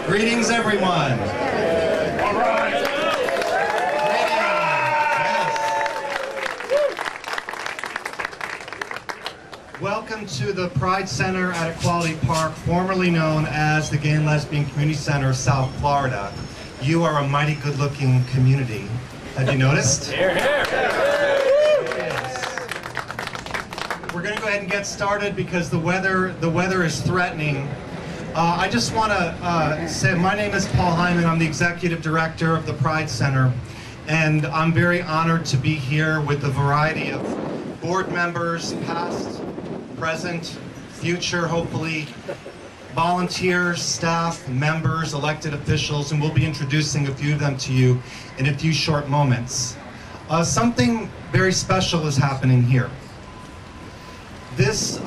Greetings, everyone. All right. Yes. Welcome to the Pride Center at Equality Park, formerly known as the Gay and Lesbian Community Center of South Florida. You are a mighty good-looking community. Have you noticed? Here, here. Yes. We're going to go ahead and get started because the weather is threatening. I just want to say my name is Paul Hyman. I'm the Executive Director of the Pride Center, and I'm very honored to be here with a variety of board members, past, present, future, hopefully, volunteers, staff, members, elected officials, and we'll be introducing a few of them to you in a few short moments. Something very special is happening here. This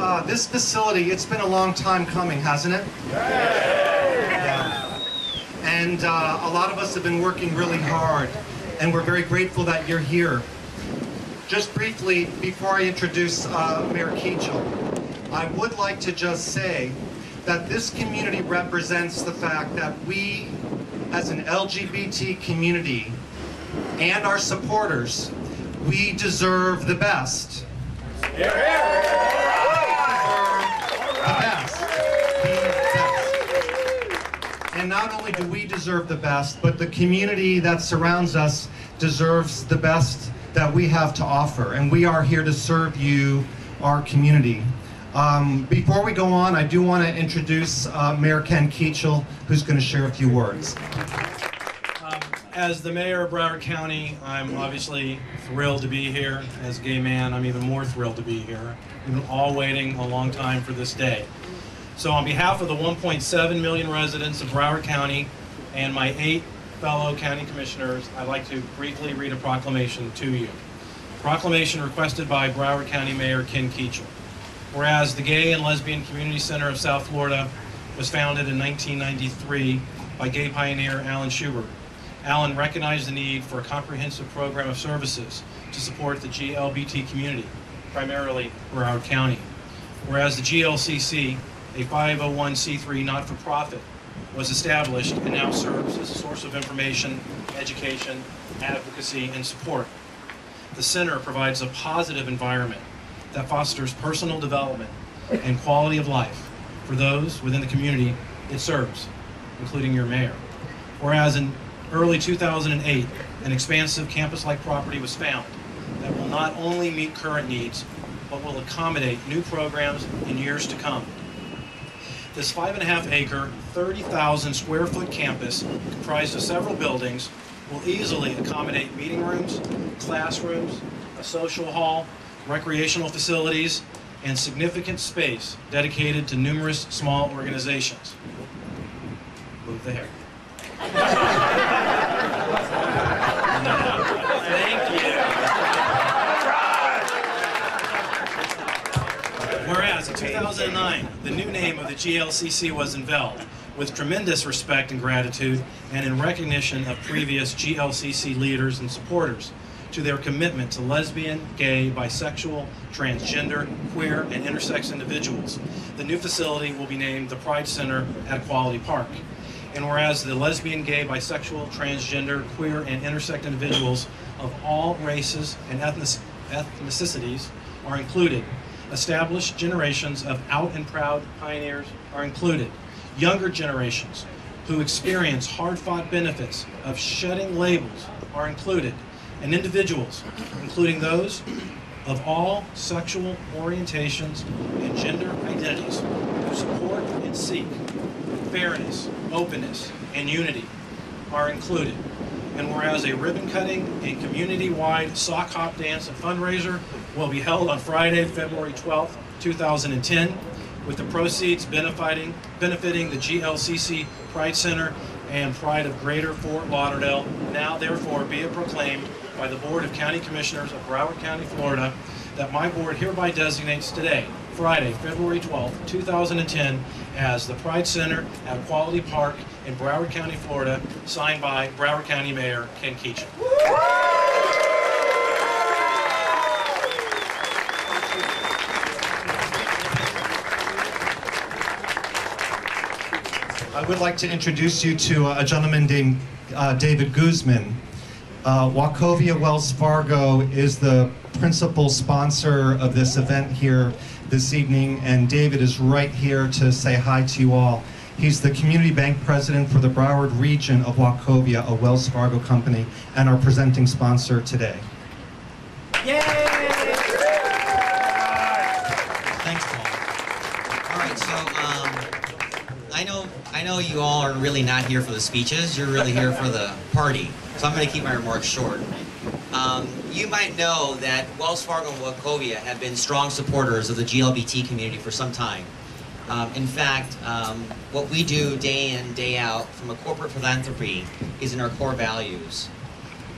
facility, it's been a long time coming, hasn't it? Yeah. And a lot of us have been working really hard, and we're very grateful that you're here. Just briefly, before I introduce Mayor Keachel, I would like to just say that this community represents the fact that we, as an LGBT community, and our supporters, we deserve the best. Here, here. And not only do we deserve the best, but the community that surrounds us deserves the best that we have to offer. And we are here to serve you, our community. Before we go on, I do want to introduce Mayor Ken Keachel, who's going to share a few words. As the mayor of Broward County, I'm obviously thrilled to be here. As a gay man, I'm even more thrilled to be here. We've been all waiting a long time for this day. So on behalf of the 1.7 million residents of Broward County and my 8 fellow county commissioners, I'd like to briefly read a proclamation to you. Proclamation requested by Broward County Mayor Ken Keachel. Whereas the Gay and Lesbian Community Center of South Florida was founded in 1993 by gay pioneer Alan Schubert. Alan recognized the need for a comprehensive program of services to support the GLBT community, primarily Broward County. Whereas the GLCC, a 501c3 not-for-profit, was established and now serves as a source of information, education, advocacy, and support. The center provides a positive environment that fosters personal development and quality of life for those within the community it serves, including your mayor. Whereas in early 2008, an expansive campus-like property was found that will not only meet current needs, but will accommodate new programs in years to come. This 5.5-acre, 30,000 square foot campus, comprised of several buildings, will easily accommodate meeting rooms, classrooms, a social hall, recreational facilities, and significant space dedicated to numerous small organizations. Move the hair. Thank you. Whereas in 2009, the new name of the GLCC was unveiled with tremendous respect and gratitude, and in recognition of previous GLCC leaders and supporters to their commitment to lesbian, gay, bisexual, transgender, queer, and intersex individuals. The new facility will be named the Pride Center at Equality Park. And whereas the lesbian, gay, bisexual, transgender, queer, and intersex individuals of all races and ethnicities are included, established generations of out and proud pioneers are included, younger generations who experience hard-fought benefits of shedding labels are included, and individuals, including those of all sexual orientations and gender identities, who support and seek fairness, openness, and unity are included. And whereas a ribbon cutting and community-wide sock hop dance and fundraiser will be held on Friday, February 12th, 2010, with the proceeds benefiting the GLCC Pride Center and Pride of Greater Fort Lauderdale, now therefore be it proclaimed by the Board of County Commissioners of Broward County, Florida, that my board hereby designates today, Friday, February 12th, 2010, as the Pride Center at Equality Park in Broward County, Florida, signed by Broward County Mayor Ken Keachel. I would like to introduce you to a gentleman named David Guzman. Wachovia Wells Fargo is the principal sponsor of this event here this evening, and David is right here to say hi to you all. He's the community bank president for the Broward region of Wachovia, a Wells Fargo company, and our presenting sponsor today. Yay! Thanks, Paul. All right, so I know you all are really not here for the speeches. You're really here for the party. So I'm going to keep my remarks short. You might know that Wells Fargo and Wachovia have been strong supporters of the GLBT community for some time. In fact, what we do day in, day out from a corporate philanthropy is in our core values.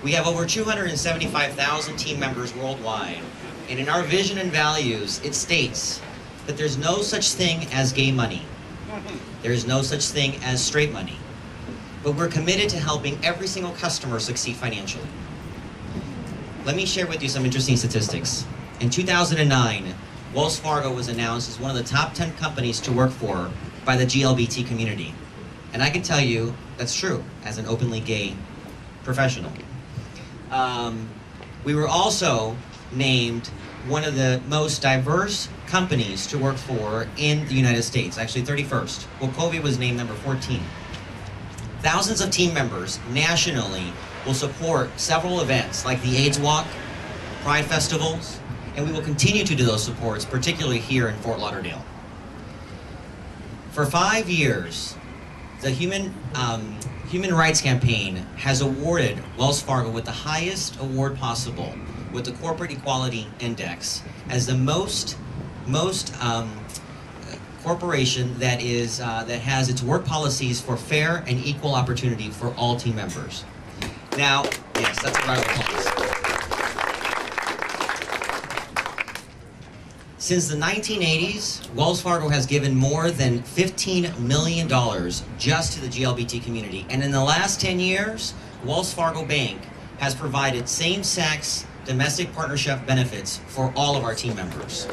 We have over 275,000 team members worldwide, and in our vision and values, it states that there's no such thing as gay money. There's no such thing as straight money. But we're committed to helping every single customer succeed financially. Let me share with you some interesting statistics. In 2009, Wells Fargo was announced as one of the top 10 companies to work for by the GLBT community. And I can tell you that's true as an openly gay professional. We were also named one of the most diverse companies to work for in the United States, actually 31st. Wachovia was named number 14. Thousands of team members nationally will support several events like the AIDS Walk, Pride Festivals, and we will continue to do those supports, particularly here in Fort Lauderdale. For 5 years, the Human Rights Campaign has awarded Wells Fargo with the highest award possible, with the Corporate Equality Index, as the most corporation that has its work policies for fair and equal opportunity for all team members. Now, yes, that's what I would call this. Since the 1980s, Wells Fargo has given more than $15 million just to the GLBT community. And in the last 10 years, Wells Fargo Bank has provided same-sex domestic partnership benefits for all of our team members.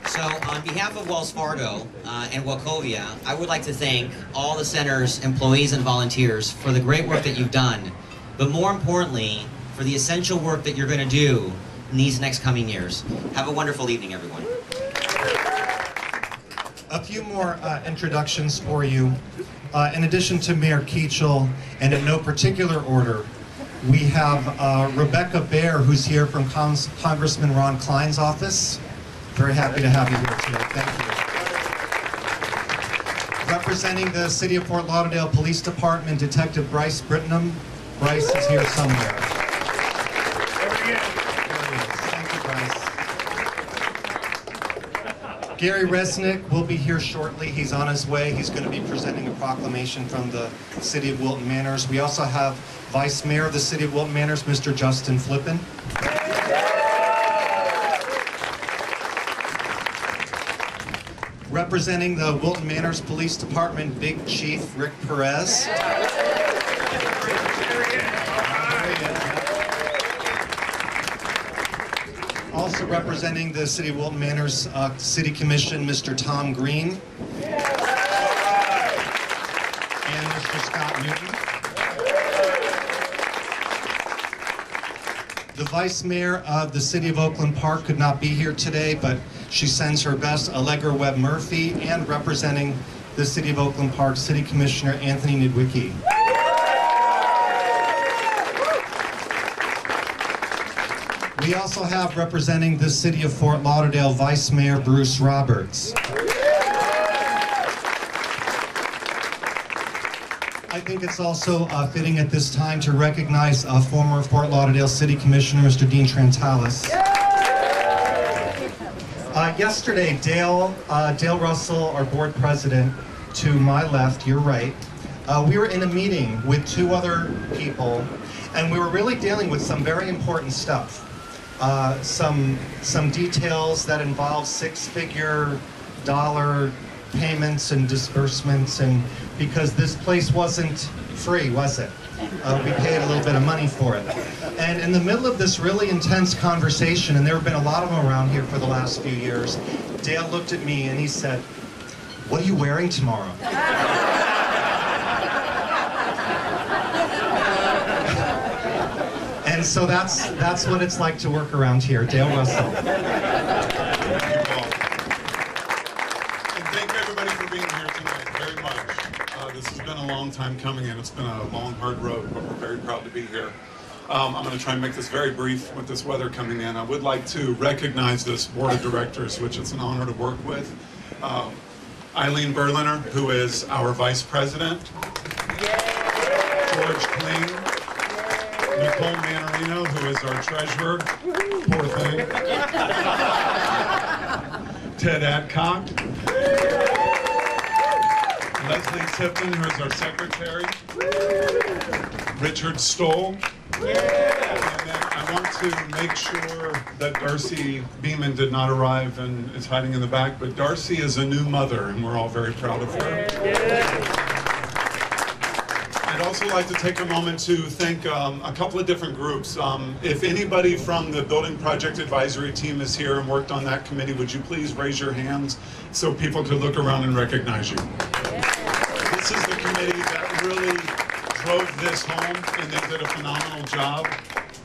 So on behalf of Wells Fargo and Wachovia, I would like to thank all the center's employees and volunteers for the great work that you've done, but more importantly, for the essential work that you're going to do in these next coming years. Have a wonderful evening, everyone. A few more introductions for you. In addition to Mayor Keachel, and in no particular order, we have Rebecca Baer, who's here from Congressman Ron Klein's office. Very happy to have you here today. Thank you. Representing the City of Fort Lauderdale Police Department, Detective Bryce Brittenham. Bryce is here somewhere. There he is. Thank you, Bryce. Gary Resnick will be here shortly. He's on his way. He's going to be presenting a proclamation from the City of Wilton Manors. We also have Vice Mayor of the City of Wilton Manors, Mr. Justin Flippin. Representing the Wilton Manors Police Department, Big Chief Rick Perez. Also representing the City of Wilton Manors City Commission, Mr. Tom Green. And Mr. Scott Newton. The Vice Mayor of the City of Oakland Park could not be here today, but she sends her best, Allegra Webb Murphy, and representing the City of Oakland Park, City Commissioner Anthony Nidwicki. We also have representing the City of Fort Lauderdale, Vice Mayor Bruce Roberts. I think it's also fitting at this time to recognize former Fort Lauderdale City Commissioner, Mr. Dean Trantalis. Yesterday, Dale Russell, our board president, to my left, your right, we were in a meeting with two other people, and we were really dealing with some very important stuff. Some details that involve six-figure dollar payments and disbursements, and because this place wasn't free, was it? We paid a little bit of money for it. And in the middle of this really intense conversation, and there have been a lot of them around here for the last few years, Dale looked at me and he said, "What are you wearing tomorrow?" And so that's what it's like to work around here. Dale Russell. Thank you, Paul. And thank everybody for being here tonight very much. This has been a long time coming and it's been a long, hard road, but we're very proud to be here. I'm going to try and make this very brief with this weather coming in. I would like to recognize this board of directors, which it's an honor to work with. Eileen Berliner, who is our vice president. George Kling. Nicole Manarino, who is our treasurer. Poor thing. Ted Adcock. Leslie Tipton, who is our secretary. Richard Stoll. And then I want to make sure that Darcy Beeman did not arrive and is hiding in the back, but Darcy is a new mother and we're all very proud of her. I'd also like to take a moment to thank a couple of different groups. If anybody from the Building Project Advisory Team is here and worked on that committee, would you please raise your hands so people could look around and recognize you? This is the committee that really drove this home and they did a phenomenal job.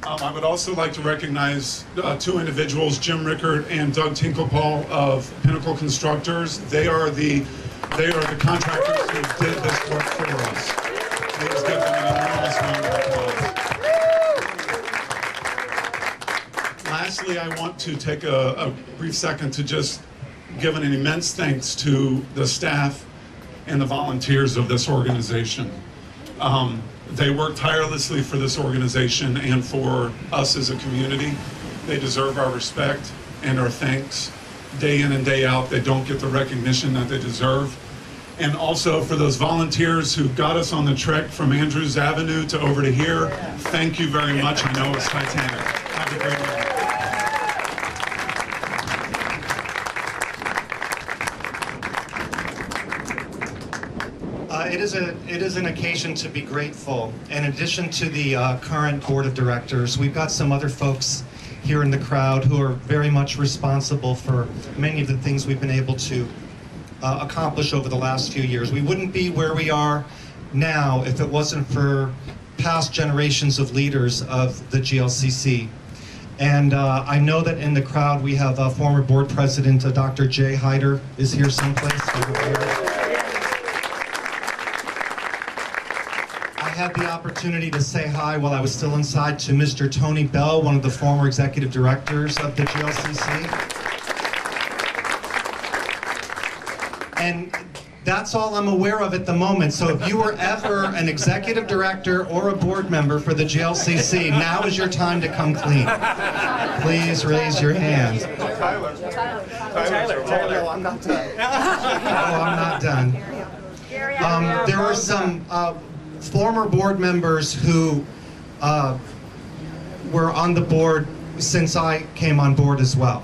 I would also like to recognize two individuals, Jim Rickard and Doug Tinklepall of Pinnacle Constructors. They are the contractors who did this work for us. Please give them an enormous round of applause. Lastly, I want to take a brief second to just give an immense thanks to the staff and the volunteers of this organization. They work tirelessly for this organization and for us as a community. They deserve our respect and our thanks. Day in and day out, they don't get the recognition that they deserve. And also for those volunteers who got us on the trek from Andrews Avenue to over to here, thank you very much. I know it's titanic. Have a great night. It is an occasion to be grateful. In addition to the current board of directors, we've got some other folks here in the crowd who are very much responsible for many of the things we've been able to accomplish over the last few years. We wouldn't be where we are now if it wasn't for past generations of leaders of the GLCC. And I know that in the crowd we have former board president Dr. Jay Hyder is here someplace over here. I had the opportunity to say hi while I was still inside to Mr. Tony Bell, one of the former executive directors of the GLCC. And that's all I'm aware of at the moment. So if you were ever an executive director or a board member for the GLCC, now is your time to come clean. Please raise your hand. Tyler. No, I'm not done. Oh, I'm not done. There are some former board members who were on the board since I came on board as well.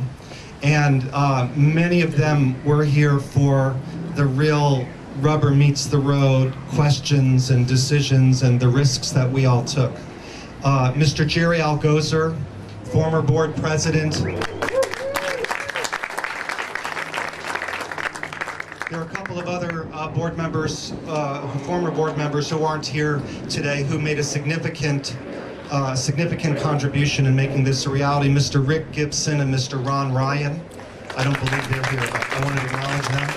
And many of them were here for the real rubber meets the road questions and decisions and the risks that we all took. Mr. Jerry Algozer, former board president. There are a couple of other board members, former board members who aren't here today who made a significant contribution in making this a reality. Mr. Rick Gibson and Mr. Ron Ryan. I don't believe they're here, but I wanted to acknowledge them.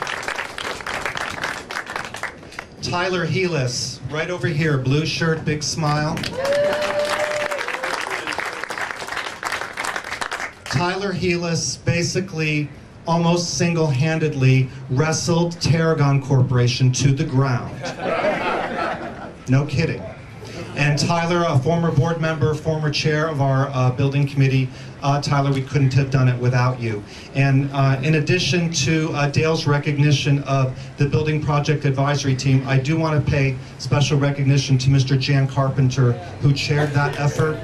Tyler Helis, right over here, blue shirt, big smile. Tyler Helis basically almost single-handedly wrestled Tarragon Corporation to the ground. No kidding. And Tyler, a former board member, former chair of our building committee, Tyler, we couldn't have done it without you. And in addition to Dale's recognition of the Building Project Advisory Team, I do want to pay special recognition to Mr. Jan Carpenter, who chaired that effort.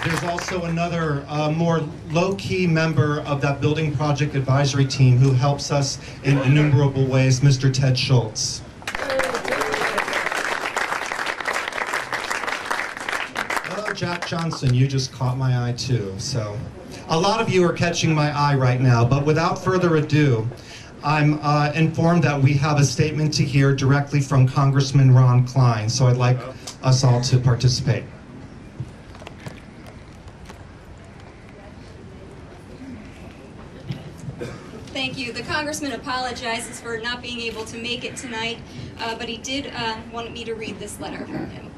There's also another more low-key member of that Building Project Advisory Team who helps us in innumerable ways, Mr. Ted Schultz. Jack Johnson, you just caught my eye too. So a lot of you are catching my eye right now, but without further ado, I'm informed that we have a statement to hear directly from Congressman Ron Klein, so I'd like us all to participate. Thank you. The Congressman apologizes for not being able to make it tonight, but he did want me to read this letter from him.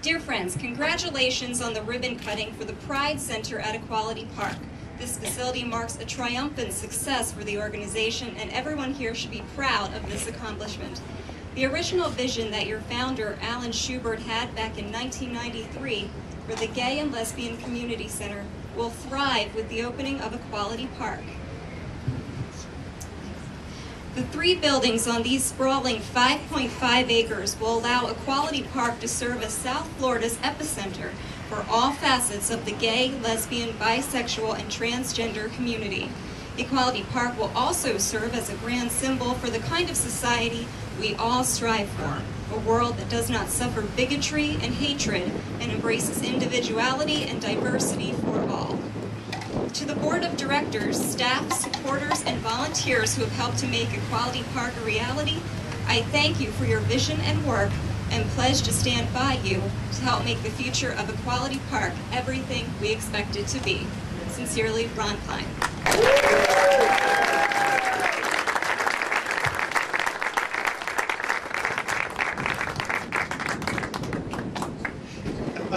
Dear friends, congratulations on the ribbon cutting for the Pride Center at Equality Park. This facility marks a triumphant success for the organization, and everyone here should be proud of this accomplishment. The original vision that your founder, Alan Schubert, had back in 1993 for the Gay and Lesbian Community Center will thrive with the opening of Equality Park. The 3 buildings on these sprawling 5.5 acres will allow Equality Park to serve as South Florida's epicenter for all facets of the gay, lesbian, bisexual, and transgender community. Equality Park will also serve as a grand symbol for the kind of society we all strive for, a world that does not suffer bigotry and hatred and embraces individuality and diversity for all. To the Board of Directors, staff, supporters, and volunteers who have helped to make Equality Park a reality, I thank you for your vision and work and pledge to stand by you to help make the future of Equality Park everything we expect it to be. Sincerely, Ron Klein.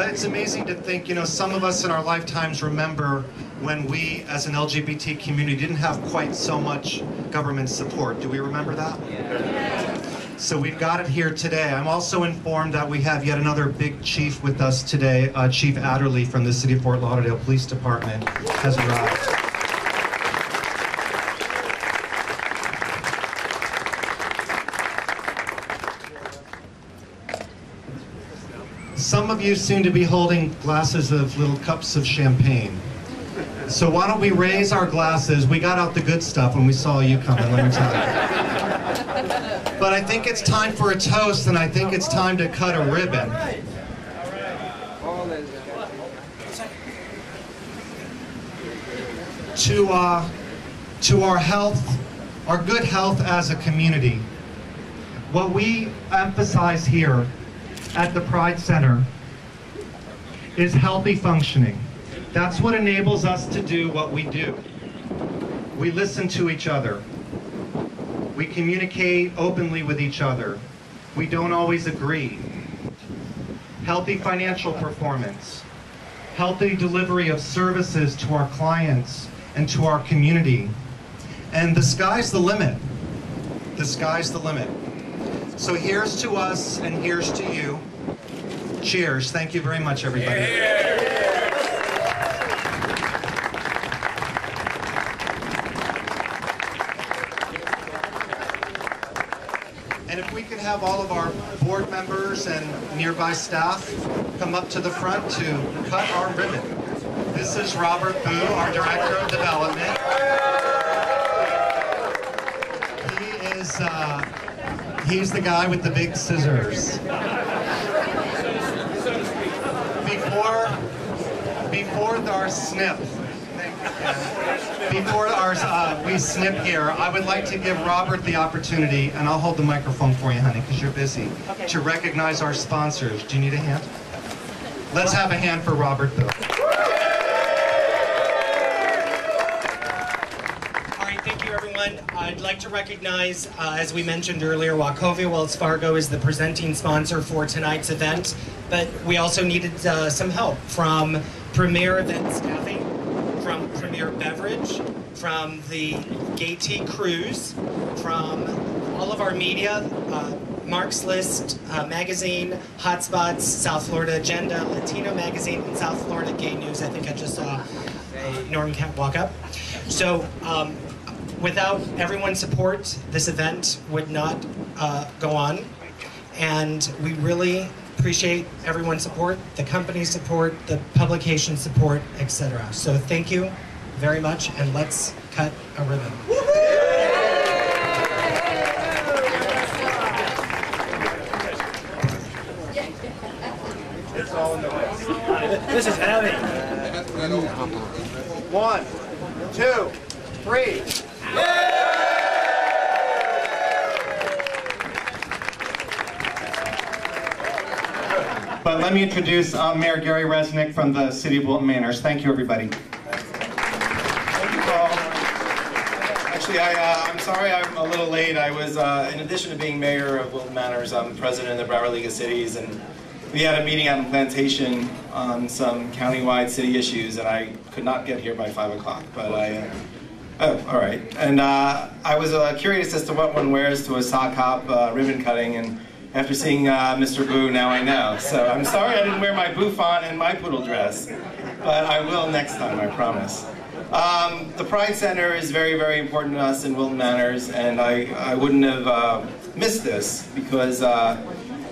It's amazing to think, you know, some of us in our lifetimes remember when we, as an LGBT community, didn't have quite so much government support. Do we remember that? Yeah. So we've got it here today. I'm also informed that we have yet another big chief with us today. Chief Adderley from the City of Fort Lauderdale Police Department has arrived. Some of you seem to be holding glasses of little cups of champagne. So why don't we raise our glasses? We got out the good stuff when we saw you coming, let me tell you. But I think it's time for a toast, and I think it's time to cut a ribbon. To our health, our good health as a community. What we emphasize here at the Pride Center is healthy functioning. That's what enables us to do what we do. We listen to each other. We communicate openly with each other. We don't always agree. Healthy financial performance. Healthy delivery of services to our clients and to our community. And the sky's the limit. The sky's the limit. So here's to us and here's to you. Cheers. Thank you very much, everybody. And if we could have all of our board members and nearby staff come up to the front to cut our ribbon. This is Robert Boo, our Director of Development. He's the guy with the big scissors. Before our snip, we snip here, I would like to give Robert the opportunity, and I'll hold the microphone for you, honey, because you're busy, to recognize our sponsors. Do you need a hand? Let's have a hand for Robert, though. Thank you, everyone. I'd like to recognize, as we mentioned earlier, Wachovia Wells Fargo is the presenting sponsor for tonight's event, but we also needed some help from Premier Event Staffing, from Premier Beverage, from the Gay Tea Cruise, from all of our media, Mark's List Magazine, Hotspots, South Florida Agenda, Latino Magazine, and South Florida Gay News. I think I just saw Norman Kemp walk up. So, without everyone's support, this event would not go on, and we really appreciate everyone's support, the company's support, the publication support, etc. So thank you very much, and let's cut a ribbon. It's all This is heavy. 1, 2, 3. But let me introduce Mayor Gary Resnick from the City of Wilton Manors. Thank you, everybody. Thank you, Paul. Actually, I'm sorry I'm a little late. I was, in addition to being mayor of Wilton Manors, I'm president of the Broward League of Cities, and we had a meeting out in Plantation on some countywide city issues, and I could not get here by 5 o'clock, but oh, all right. And I was curious as to what one wears to a sock hop ribbon cutting, and after seeing Mr. Boo, now I know. So I'm sorry I didn't wear my bouffant and my poodle dress, but I will next time, I promise. The Pride Center is very, very important to us in Wilton Manors, and I wouldn't have missed this because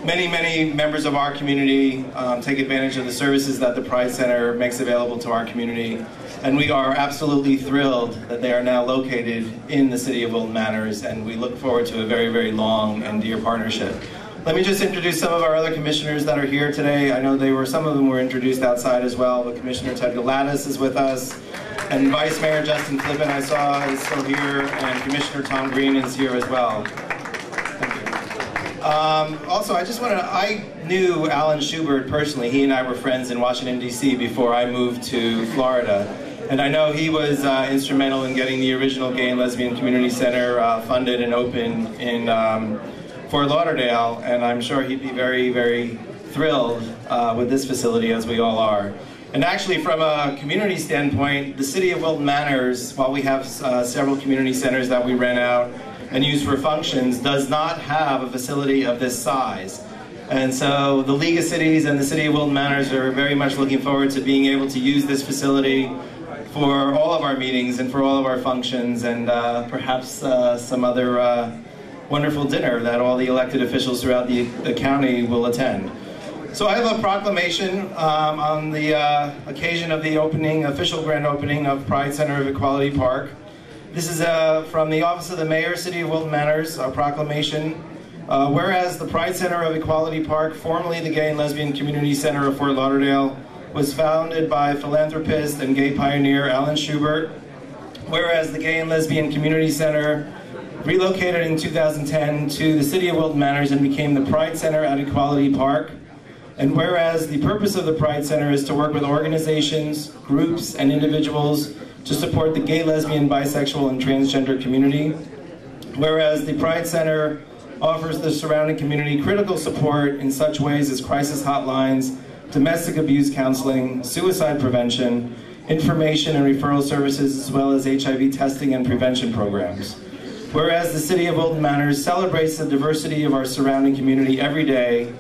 many, many members of our community take advantage of the services that the Pride Center makes available to our community, and we are absolutely thrilled that they are now located in the city of Wilton Manors, and we look forward to a very, very long and dear partnership. Let me just introduce some of our other commissioners that are here today. I know some of them were introduced outside as well, but Commissioner Ted Galatis is with us, and Vice Mayor Justin Flippin, I saw, is still here, and Commissioner Tom Green is here as well. Also, I knew Alan Schubert personally. He and I were friends in Washington, D.C. before I moved to Florida. And I know he was instrumental in getting the original Gay and Lesbian Community Center funded and open in Fort Lauderdale. And I'm sure he'd be very, very thrilled with this facility, as we all are. And actually, from a community standpoint, the city of Wilton Manors, while we have several community centers that we rent out and use for functions, does not have a facility of this size. And so the League of Cities and the City of Wilton Manors are very much looking forward to being able to use this facility for all of our meetings and for all of our functions, and perhaps some other wonderful dinner that all the elected officials throughout the county will attend. So I have a proclamation on the occasion of the official grand opening of Pride Center of Equality Park. This is from the Office of the Mayor, City of Wilton Manors, a proclamation. Whereas the Pride Center of Equality Park, formerly the Gay and Lesbian Community Center of Fort Lauderdale, was founded by philanthropist and gay pioneer Alan Schubert. Whereas the Gay and Lesbian Community Center relocated in 2010 to the City of Wilton Manors and became the Pride Center at Equality Park. And whereas the purpose of the Pride Center is to work with organizations, groups, and individuals to support the gay, lesbian, bisexual, and transgender community. Whereas the Pride Center offers the surrounding community critical support in such ways as crisis hotlines, domestic abuse counseling, suicide prevention, information and referral services, as well as HIV testing and prevention programs. Whereas the City of Wilton Manors celebrates the diversity of our surrounding community every day,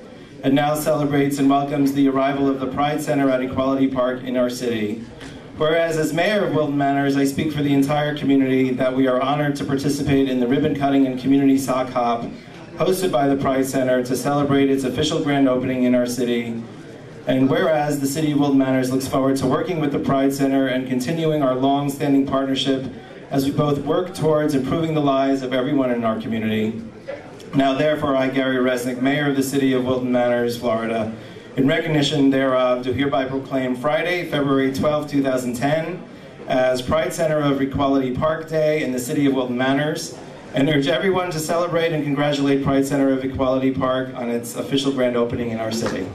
and now celebrates and welcomes the arrival of the Pride Center at Equality Park in our city. Whereas as Mayor of Wilton Manors, I speak for the entire community that we are honored to participate in the ribbon cutting and community sock hop hosted by the Pride Center to celebrate its official grand opening in our city. And whereas the City of Wilton Manors looks forward to working with the Pride Center and continuing our long-standing partnership as we both work towards improving the lives of everyone in our community. Now therefore, I, Gary Resnick, Mayor of the City of Wilton Manors, Florida, in recognition thereof, do hereby proclaim Friday, February 12, 2010, as Pride Center of Equality Park Day in the City of Wilton Manors, and urge everyone to celebrate and congratulate Pride Center of Equality Park on its official grand opening in our city.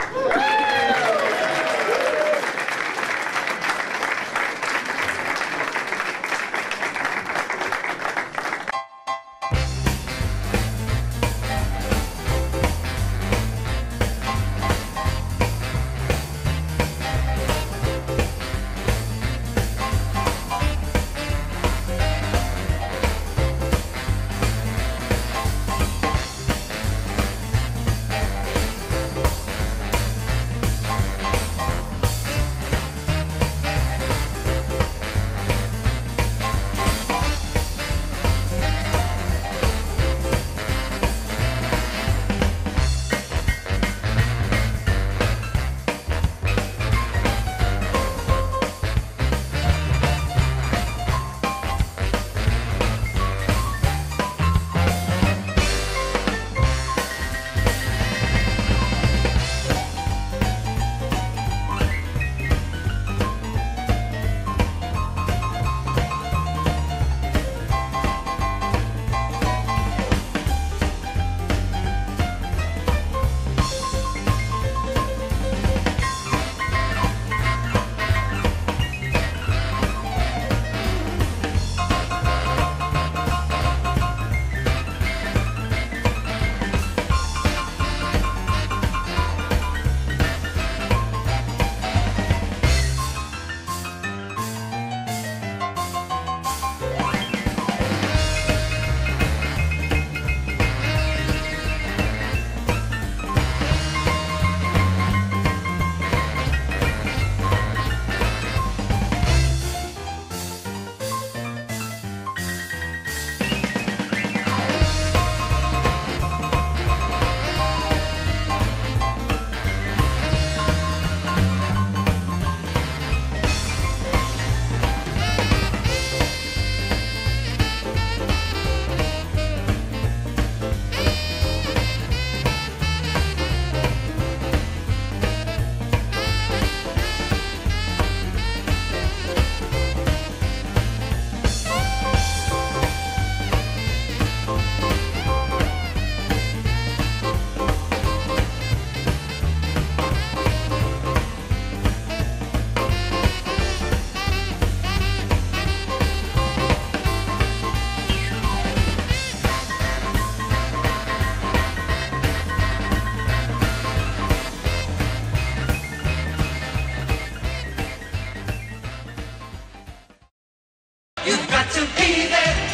You've got to be there.